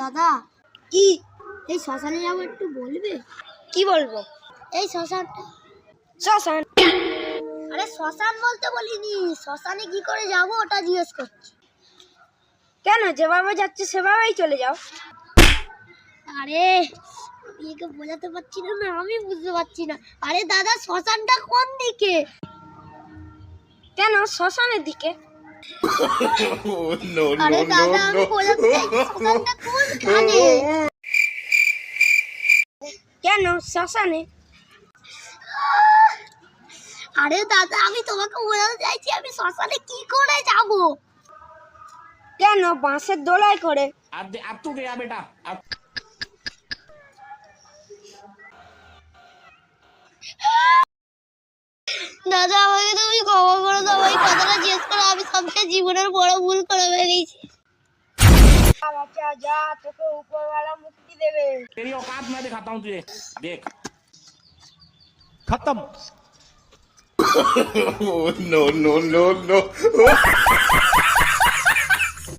দাদা কি? এই শ্মশানে যাবো, একটু বলবে? কি বলবো? এই শ্মশান। শ্মশান? আরে শ্মশান বলতে বলিনি, শ্মশানে কি করে যাবো ওটা জিজ্ঞেস করছি। কেন, যেভাবে যাচ্ছে সেভাবেই চলে যাও। আরে একে বোঝাতে পারছি না, আমি বুঝতে পারছি না। আরে দাদা শ্মশানটা কোন দিকে? কেন শ্মশানের দিকে? আরে দাদা আমি বোঝাতে চাইছি শ্মশানটা কোনখানে। কেন শ্মশানে? আরে দাদা আমি তোমাকে বোঝাতে চাইছি আমি শ্মশানে কি করে যাব। কেন বাঁশের দোলায় করে? अब तू गया बेटा अब। দাদা আমাকে তুমি ক্ষমা করে দাও, এই কথাটা জিজ্ঞেস করে আমি সবচেয়ে জীবনের বড় ভুল করে ফেলেছি। বাচ্চা যা, তোকে উপরওয়ালা মুক্তি দেবে। तेरी औकात मैं दिखाता हूँ तुझे, देख। खत्म। no, no, no, no.